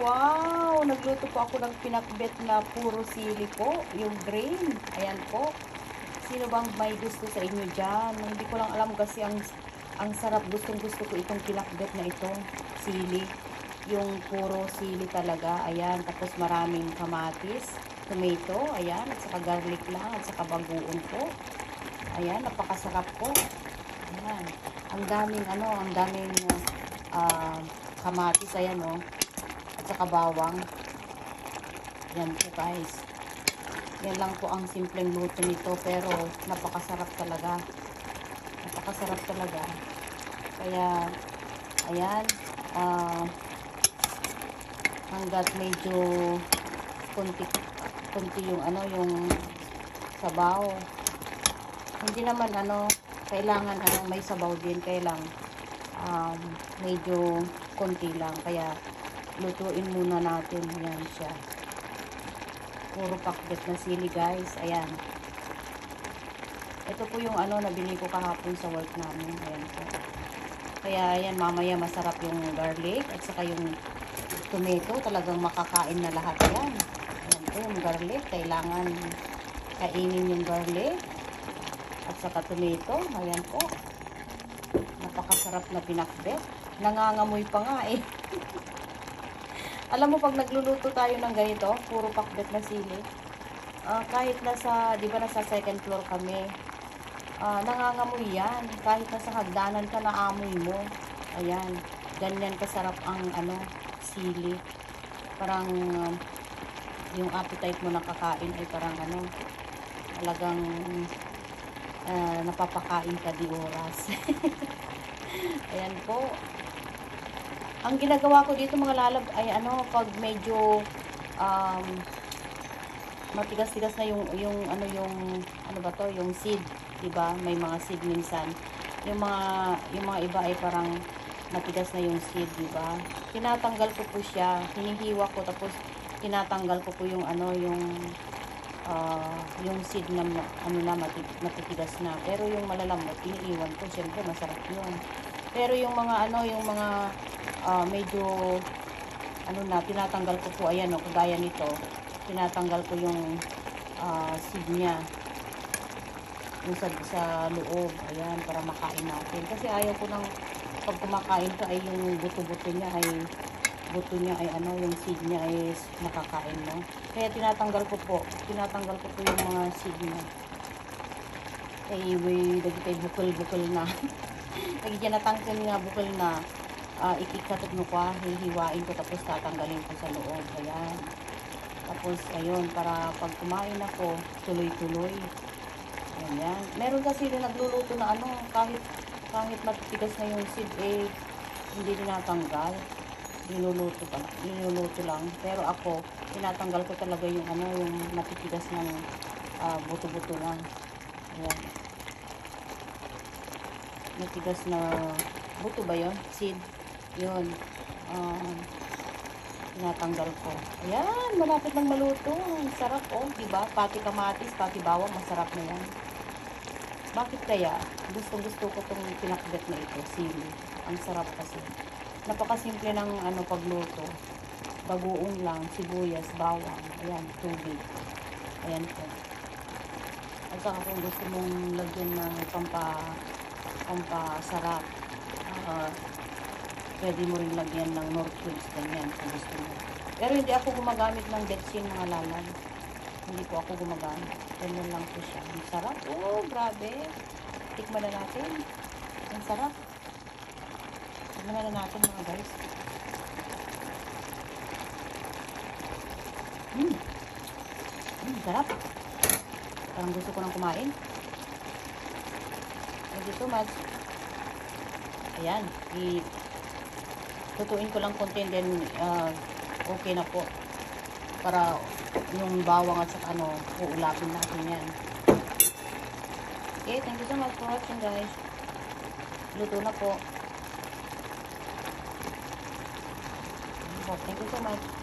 Wow! Nagluto po ako ng pinakbet na puro sili po. Yung green. Ayan po. Sino bang may gusto sa inyo dyan? Hindi ko lang alam kasi ang sarap. Gustong gusto ko itong pinakbet na ito. Sili. Yung puro sili talaga. Ayan. Tapos maraming kamatis, tomato. Ayan. At saka garlic lang. At saka bagoong po. Ayan. Napakasarap po. Ayan. Ang daming kamatis. Ayan o. At saka bawang. Ayan po guys. Yan lang po ang simpleng luto nito. Pero napakasarap talaga. Napakasarap talaga. Kaya, ayan. Hanggat medyo kunti yung yung sabaw. Hindi naman kailangan may sabaw din. Kailang medyo konti lang. Kaya lutuin muna natin. Ayan siya. Puro pakbet na sili guys. Ayan. Ito po yung nabili ko kahapon sa work namin. Ayan po. Kaya ayan, mamaya masarap yung garlic at saka yung tomato. Talagang makakain na lahat yan. Ayan po yung garlic. Kailangan kainin yung garlic at saka tomato. Ayan po. Napakasarap na pinakbet. Nangangamoy pa nga eh. Alam mo, pag nagluluto tayo ng ganito, puro pakbet na sili, kahit di ba nasa second floor kami, nangangamoy yan. Kahit nasa hagdanan ka, naamoy mo. Ayan, ganyan kasarap ang sili. Parang yung appetite mo nakakain ay parang talagang napapakain ka di oras. Ayan po. Ang ginagawa ko dito mga lalab ay pag medyo matigas-tigas na yung seed, 'di ba? May mga seed minsan. Yung mga iba ay parang matigas na yung seed, 'di ba? Tinatanggal ko po siya, hinihiwa ko tapos tinatanggal ko po yung yung seed na matitigas na. Pero yung malalamot, iniiwan ko, syempre masarap 'yun. Pero yung mga medyo tinatanggal ko po, ayan kagaya nito, tinatanggal ko yung seed niya yung sa loob, ayan, para makain natin. Kasi ayaw ko nang pag kumakain ka ay yung buto niya ay yung seed niya ay nakakain mo. Kaya tinatanggal ko po yung mga seed niya. Dagitay bukol na. Lagi dyan natangkin nga bukol na. Ikikatot mo ko, hihiwain ko tapos tatanggalin ko sa loob. Ayan. Tapos ayun, para pag kumain ako, tuloy-tuloy. Ayan. Meron kasi rin nagluluto na kahit matitigas na yung seed hindi tinatanggal. Niluluto lang. Pero ako, tinatanggal ko talaga yung yung matitigas ng buto-buto lang. Ayan. Matigas na buto ba yun? Seed. Yun. Tinatanggal ko. Ayan. Malapit ng maluto. Ang sarap diba? Pati kamatis, pati bawang. Masarap na yan. Bakit kaya? Gustong-gusto ko itong pinakbet na ito. Sili. Ang sarap kasi. Napakasimple ng pagluto. Bagoong lang. Sibuyas, bawang. Ayan. Tubig. Ayan po. At saka kung gusto mong lagyan ng pampasarap, pwede mo rin lagyan ng nor cubes, ganyan kung gusto mo. Pero hindi ako gumagamit ng Detsin mga lalay. Hindi po ako gumagamit. Ganyan lang po siya. Ang sarap. Grabe. Tikman na natin. Ang sarap. Tikman na natin mga guys. Sarap. Parang gusto ko nang kumain. Thank you so much. Ayan. Tutuin ko lang konti and then okay na po. Para yung bawang at saka uulapin natin yan. Okay, thank you so much for watching guys. Luto na po. Thank you so much.